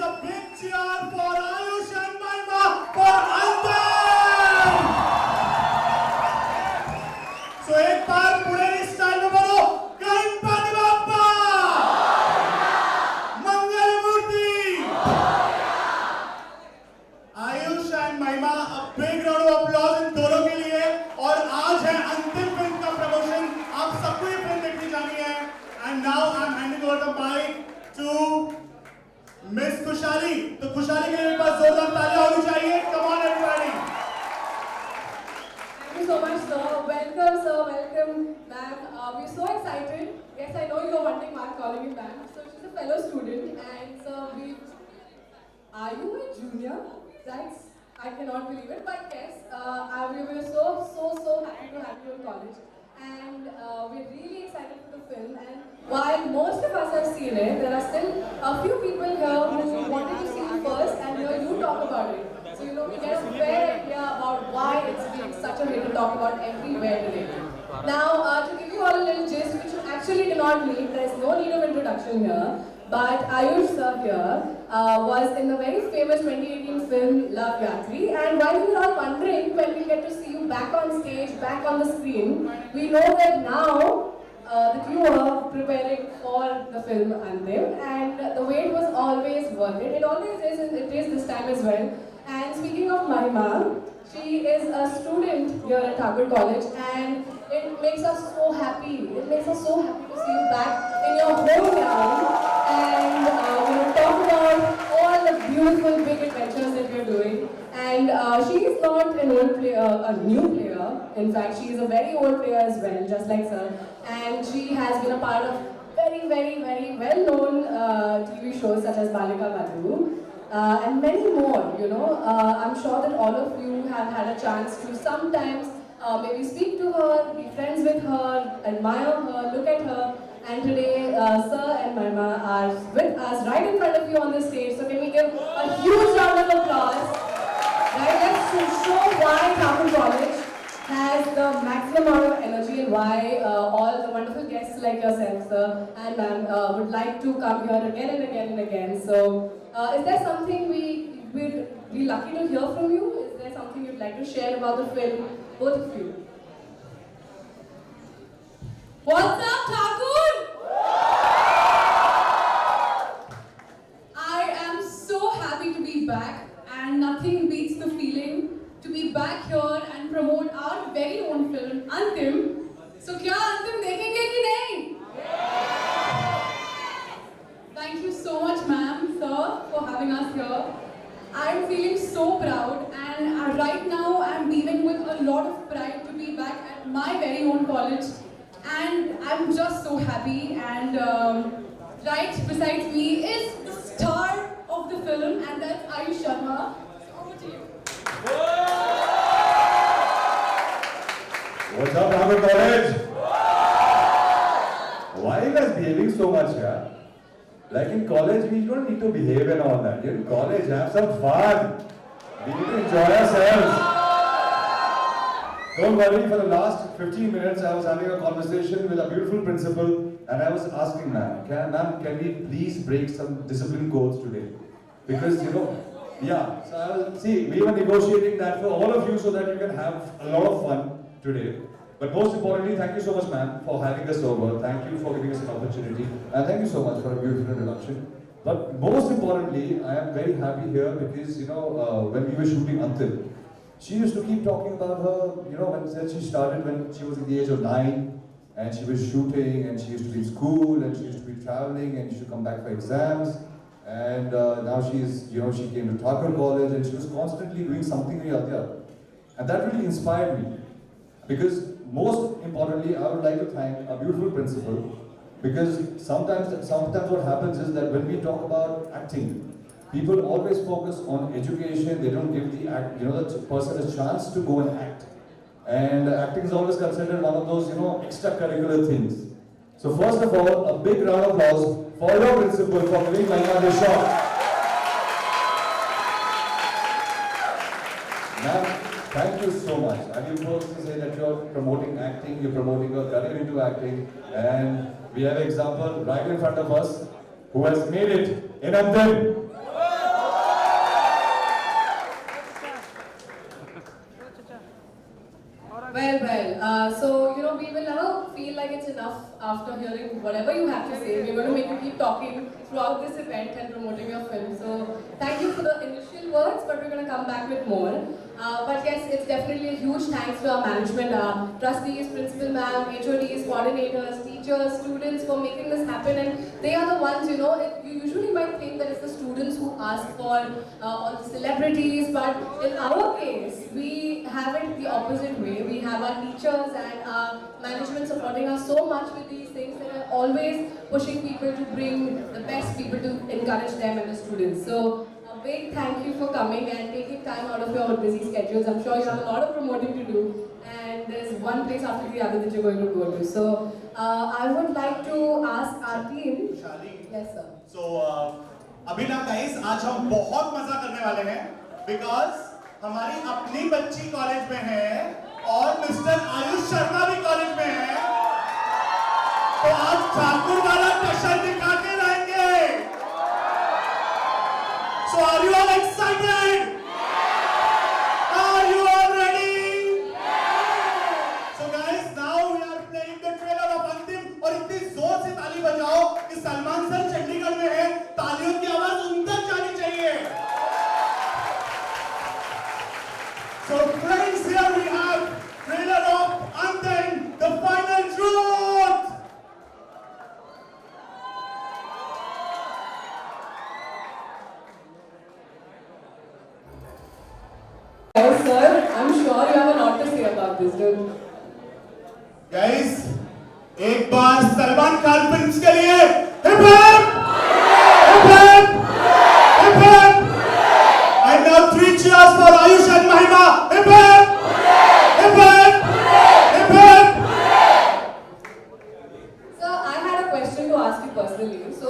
a big cheer for Ayush and Maima for Anthem! So एक बार Puneri style में बोलो गणपति बाप्पा! मंगल मूर्ति! Ayush and महिमा, a big round of applause इन दोनों के लिए। और आज है अंतिम फिल्म का प्रमोशन, आप सबको ये फिल्म देखनी जानी है। And now I'm handing over the mic to Miss खुशहाली। तो खुशहाली के लिए एक बार जोरदार तालियां होनी चाहिए। Come on everybody! Thank you so much, sir. Welcome, sir. Welcome, ma'am. We're so excited. Yes, I know you're wondering why I'm calling you ma'am. So she's a fellow student, and sir, are you a junior? I cannot believe it, but yes, we were so happy to have you in college, and we're really excited for the film. And while most of us have seen it, there are still a few people here who wanted to see it first, and hear you talk about it. So we get a fair idea about why it's been such a hit to talk about everywhere today. Now, to give you all a little gist, which you actually do not need, there's no need of introduction here. But Ayush sir here was in the very famous 2018 film Love Yatri, and while we were all wondering when we get to see you back on stage, back on the screen, we know that now that you are preparing for the film Anthem, and the wait was always worth it. It always is, and it is this time as well. And speaking of Mahima, she is a student here at Thakur College, and it makes us so happy. It makes us so happy to see you back in your hometown and talk about all the beautiful big adventures that you're doing. And she is not an old player, a new player. In fact, she is a very old player as well, just like sir. And she has been a part of very well-known TV shows such as Balika Badhu. And many more, I'm sure that all of you have had a chance to sometimes maybe speak to her, be friends with her, admire her, look at her. And today, Sir and Mahima are with us right in front of you on the stage. So can we give a huge round of applause? Right, let's show why Thakur College has the maximum amount of energy and why all the wonderful guests like yourself, sir, and ma'am would like to come here again and again and again. So, is there something we'd be lucky to hear from you? Is there something you'd like to share about the film, both of you? What's up, Thakur? I am so happy to be back, and nothing beats the feeling to be back here and promote our very own film, Anthem. So, क्या Anthem देखेंगे कि नहीं? Thank you so much, ma'am, sir, for having us here. I'm feeling so proud, and right now I'm beaming with a lot of pride to be back at my very own college. And I'm just so happy, and right beside me is the star of the film, and that's Ayush Sharma. So over to you. What's up, Thakur College? Why are you guys behaving so much here? Like in college, we don't need to behave and all that. In college, have some fun. We need to enjoy ourselves. Don't worry, for the last 15 minutes, I was having a conversation with a beautiful principal, and I was asking ma'am, can we please break some discipline codes today? Because, yeah, so we were negotiating that for all of you so that you can have a lot of fun today. But most importantly, thank you so much, ma'am, for having us over. Thank you for giving us an opportunity. And thank you so much for a beautiful introduction. But most importantly, I am very happy here because, when we were shooting Anthem, she used to keep talking about her, when she started when she was at the age of 9, and she was shooting, and she used to be in school, and she used to be traveling, and she used to come back for exams. And now she came to Thakur College, and she was constantly doing something or the other. And that really inspired me. Because most importantly, I would like to thank a beautiful principal, because sometimes what happens is that when we talk about acting, people always focus on education. They don't give the person a chance to go and act. And acting is always considered one of those, extracurricular things. So first of all, a big round of applause for your principal for giving Mahima this shot. Ma'am, thank you so much. I will first say that you're promoting acting, you're promoting your career into acting, and we have an example right in front of us who has made it in Anthem. after hearing whatever you have to say. We're going to make you keep talking throughout this event and promoting your film. So thank you for the initial words, but we're going to come back with more. But yes, it's definitely a huge thanks to our management, our trustees, principal ma'am, HODs, coordinators, teachers, students for making this happen. And they are the ones, you know, you usually might think that it's the students who ask for all the celebrities, but in our case, we have it the opposite way. We have our teachers and our management supporting us so much with these things. They are always pushing people to bring the best people to encourage them and the students. So a big thank you for coming and taking time out of your busy schedules. I'm sure you have a lot of promoting to do, and there's one place after the other that you're going to go to. So I would like to ask our team. शाली Yes, sir. So अभी ना guys आज हम बहुत मजा करने वाले हैं बिकॉज हमारी अपनी बच्ची कॉलेज में है और मिस्टर आयुष शर्मा भी कॉलेज में है, तो आज ठाकुर वाला टशन दिखा के रहेंगे. So are you all excited? Are you all ready? So guys, now we are playing the trailer of अंतिम, और इतनी जोर से ताली बजाओ कि सलमान सर चंडीगढ़ में है, तालियों की आवाज उन तक जानी चाहिए. So friends, here we have trailer of Anthem, the final truth. Yes, sir. I'm sure you have a lot to say about this, dude. Guys, एक बार सलमान खान फिल्म्स के लिए hip hip hip hip hip hip. And now 3 cheers for Ayush and Mahima. Hip hip hip hip hip hip. Sir, I had a question to ask you personally. So,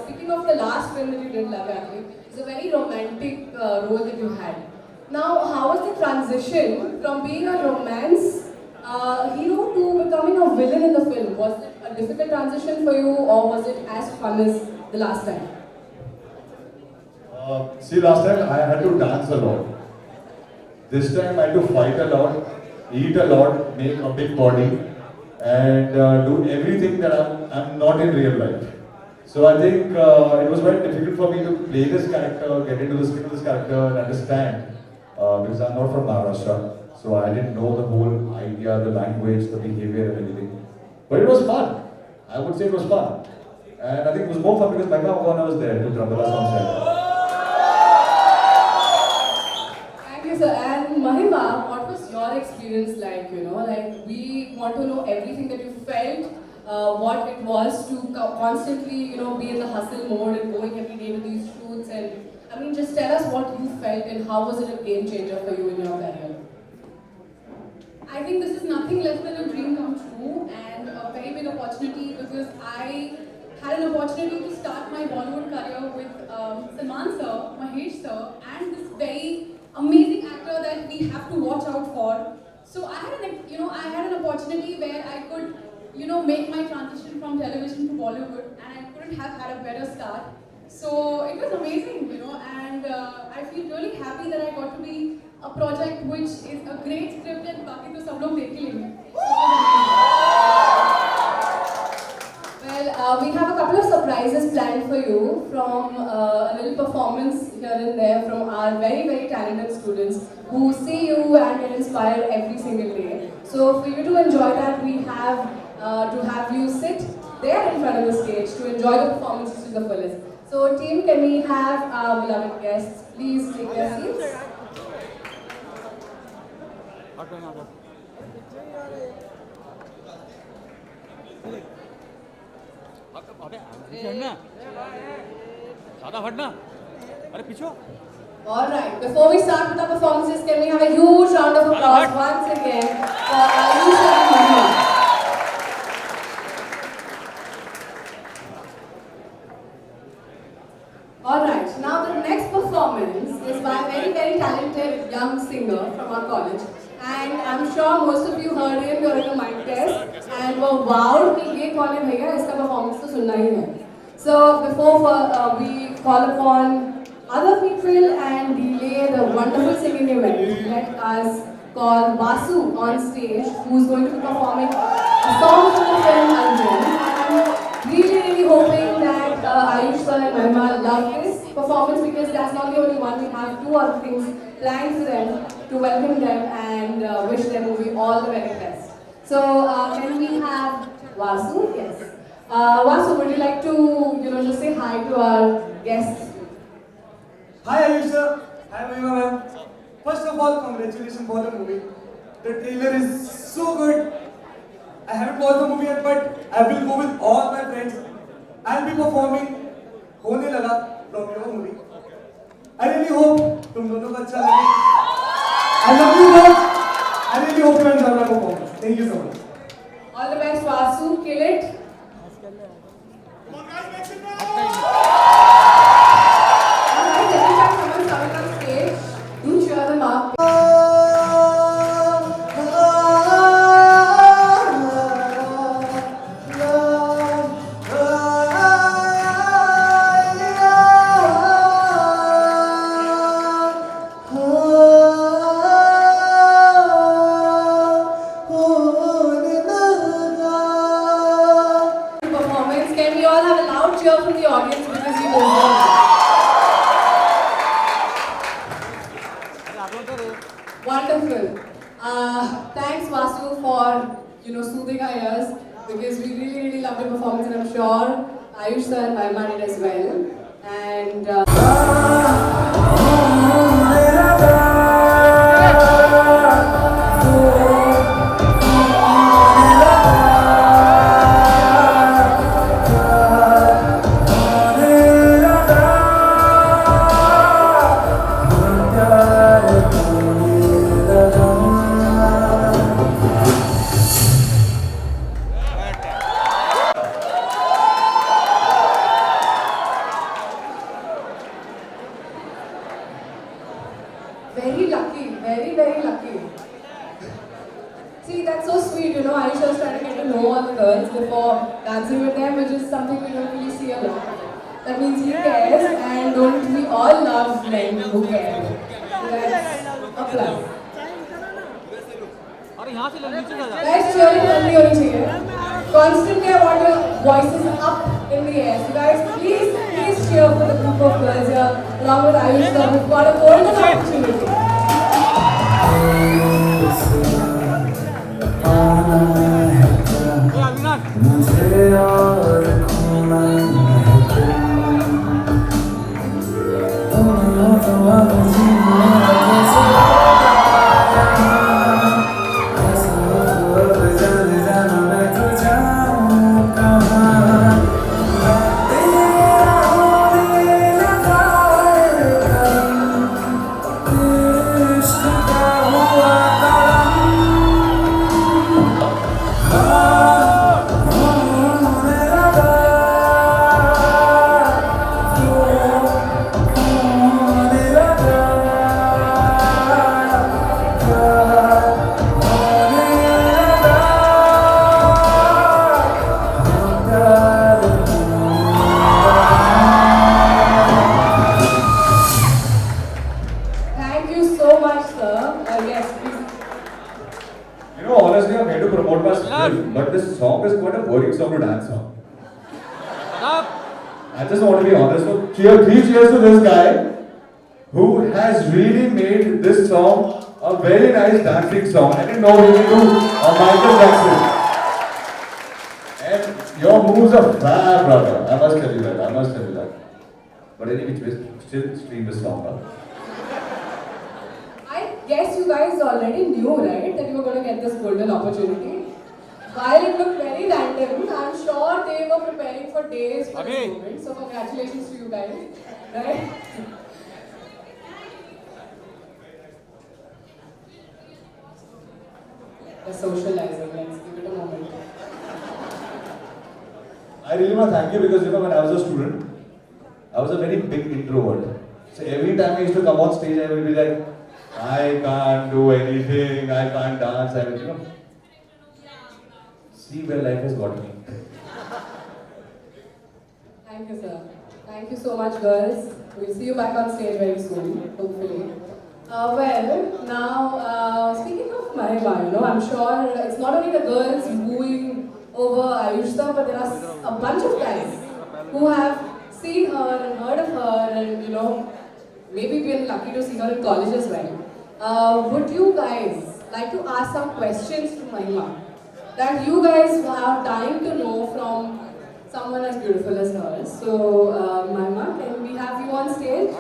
speaking of the last film that you did, Love Actually, it's a very romantic role that you had. Now, how was the transition from being a romance hero to becoming a villain in the film? Was it a difficult transition for you, or was it as fun as the last time? See, last time I had to dance a lot. This time I had to fight a lot, eat a lot, make a big body, and do everything that I'm not in real life. So I think it was very difficult for me to play this character, get into the skin of this character, and understand because I'm not from Maharashtra. So I didn't know the whole idea, the language, the behavior, and everything. But it was fun. I would say it was fun, and I think it was more fun because Mahima Ogana was there to drum the last soundtrack. Sir, and Mahima, what was your experience like? You know, like we want to know everything that you felt, what it was to constantly, you know, be in the hustle mode and going every day to these shoots. And I mean, just tell us what you felt and how was it a game changer for you in your career? I think this is nothing less than a dream come true and a very big opportunity because I had an opportunity to start my Bollywood career with Salman sir, Mahesh sir, and this very amazing actor that we have to watch out for. So I had an opportunity where I could, you know, make my transition from television to Bollywood, and I couldn't have had a better start. So it was amazing, you know, and I feel really happy that I got to be a project which is a great script and बाकी तो सब लोग देख ही लेंगे. Well, we have a couple of surprises planned for you from a little performance here and there from our very, very talented students who see you and get inspired every single day. So for you to enjoy that, we have to have you sit there in front of the stage to enjoy the performances to the fullest. So team, can we have our beloved guests please take their seats? Alright, before we start with the performances, can we have a huge round of applause once again for Ayush and Mahima. Alright, now the next performance is by a very, very talented young singer from our college. And I'm sure most of you heard him during the mic test and were wowed कि ये कौन है भैया, इसका performance तो सुनना ही है. So before we call upon other people and delay the wonderful singing event, let us called Vasu on stage, who's going to be performing a song from the film Arjun. I'm really hoping that Ayush sir and Mahima love this performance, because that's not the only one. We have two other things planned for them to welcome them and wish their movie all the very best. So can we have Vasu? Yes. Vasu, would you like to just say hi to our guests? Hi Ayush sir, hi Mahima ma'am. First of all, congratulations for the movie. The trailer is so good. I haven't watched the movie yet, but I will go with all my friends. I'll be performing होने लगा from your movie. I really hope तुम दोनों को अच्छा लगे. I love you both. I really hope you enjoy my performance. Thank you so much. All the best, Vasu. Kill it. Come on, guys, make some noise! Alright, every time someone's coming on stage, do cheer them up. Performance. Can we all have a loud cheer from the audience, because you deserve it. Wonderful. Thanks Vasu for soothing our ears, because we really loved your performance, and I'm sure Ayush sir and Mahima did as well. And very lucky, very lucky. See, that's so sweet, Ayush was trying to get to know all the girls before dancing with them, which is something we don't really see a lot. That means he cares, and don't we all love men who care? So that's a plus. Guys, cheering only होनी चाहिए. Constantly I want your voices up in the air. So guys, please cheer for the group of girls here, along with Ayush sir. We've got a golden opportunity. मुझे और खोना है तुम तो अब जीना कैसे ऐसा तो अब जाने जाना मैं तो जाऊँ कहाँ तेरा होने लगा है इश्क का हुआ Thank you so much, sir. Yes, please. Honestly, I'm here to promote my film, but this song is quite a boring song to dance on. I just want to be honest. So, three cheers to this guy who has really made this song a very nice dancing song. I didn't know he could do a Michael Jackson. And your moves are fab, brother. I must tell you that. But anyway, still stream this song. I guess you guys already knew, right, that you were going to get this golden opportunity. While it looked very random, I'm sure they were preparing for days for this moment. So congratulations to you guys. Right? The socializing, let's give it a moment. I really want to thank you because when I was a student, I was a very big introvert. So every time I used to come on stage, I would be like, I can't do anything, I can't dance, I would, see where life has got me. Thank you, sir. Thank you so much, girls. We'll see you back on stage very soon, hopefully. Speaking of Mahima, I'm sure it's not only the girls wooing over Ayushta, but there are a bunch of guys who have seen her and heard of her and, maybe been lucky to see her in college as well. Would you guys like to ask some questions to Mahima that you guys have time to know from someone as beautiful as her? So, Mahima, can we have you on stage?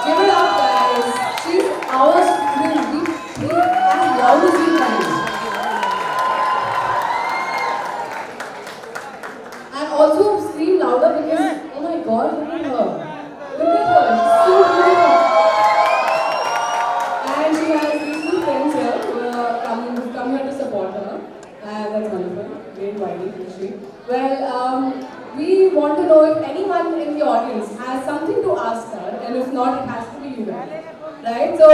Give it up, guys. She's our student. We as loud as we can. And also scream louder because, oh my god, look at her. Look at her. She's so beautiful. And she has these two friends here who come here to support her. That's wonderful. Great Wiley, Rishi. Well, we want to know if anyone in the audience has something to ask her, and if not, it has to be you guys. Right? So,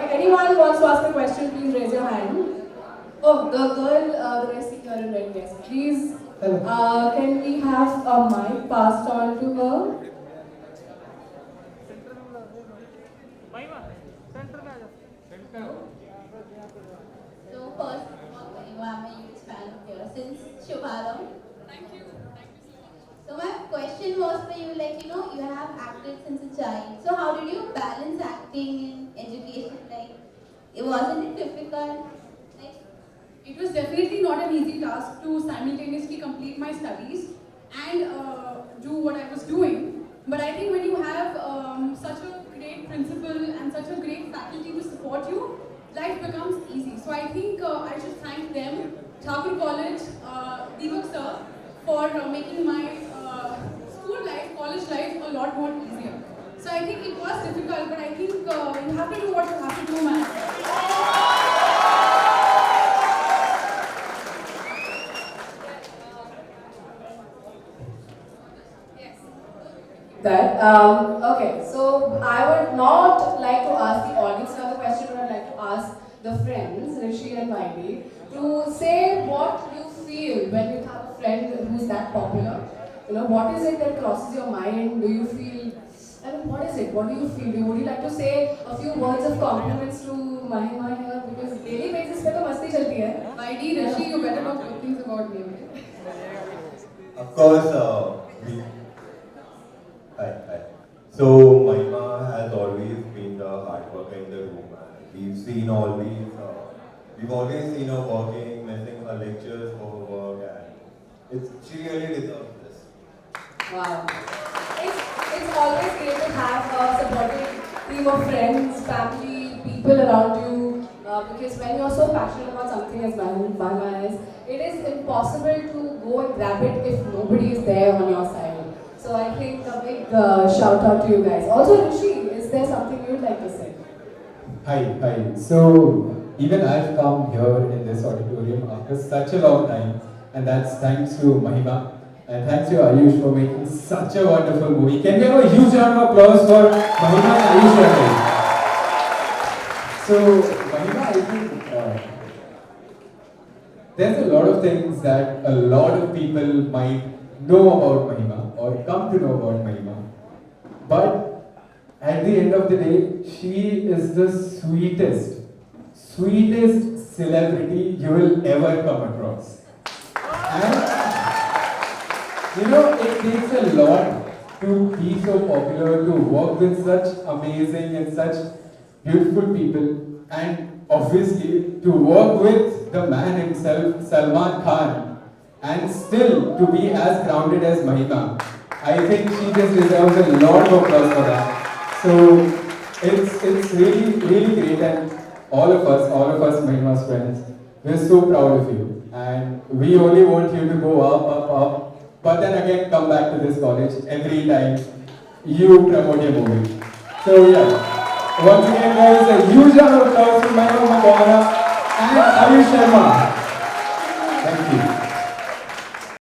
if anyone wants to ask a question, please raise your hand. Oh, the girl that I see here in red, yes. Please, can we have a mic passed on to her? So first, I'm a huge fan of yours since Shubharam. Thank you. Thank you so much. So my question was for you, you have acted since a child. So how did you balance acting and education? Wasn't it difficult? It was definitely not an easy task to simultaneously complete my studies and do what I was doing. But I think when you have such a great principal and such a great faculty to support you, life becomes easy. So I think I should thank them, Thakur College, Deepak sir, for making my school life, college life a lot more easier. So I think it was difficult, but I think you have to do what you have to do, man. Okay, so I would not like to ask the audience another question, but I'd like to ask the friends, Rishi and Miley, to say what you feel when you have a friend who's that popular. What is it that crosses your mind? Do you feel, what is it? What do you feel? Would you like to say a few words of compliments to Mahima here? Because daily basis pe to masti chalti hai. Miley, Rishi, you better not good things about me. Of course, hi. So Mahima has always been the hard worker in the room, and we've always seen her working, missing her lectures for her work, and she really deserves this. Wow. It's always great to have a supportive team of friends, family, people around you. Because when you're so passionate about something as Mahima is, it is impossible to go and grab it if nobody is there on your side. So I think a big shout out to you guys. Also, Rishi, is there something you'd like to say? Hi. So, even I've come here in this auditorium after such a long time, and that's thanks to Mahima, and thanks to Ayush for making such a wonderful movie. Can we have a huge round of applause for Mahima and Ayush again? So, Mahima, I think there's a lot of things that a lot of people might know about Mahima or come to know about Mahima. But at the end of the day, she is the sweetest celebrity you will ever come across. And it takes a lot to be so popular, to work with such amazing and such beautiful people, and obviously to work with the man himself, Salman Khan, and still to be as grounded as Mahima. I think she just deserves a lot of applause for that. So it's really great, and all of us Mahima's friends, we're so proud of you, and we only want you to go up, but then again come back to this college every time you promote your movie. So yeah, once again guys, a huge round of applause for Mahima Makwana and Ayush Sharma.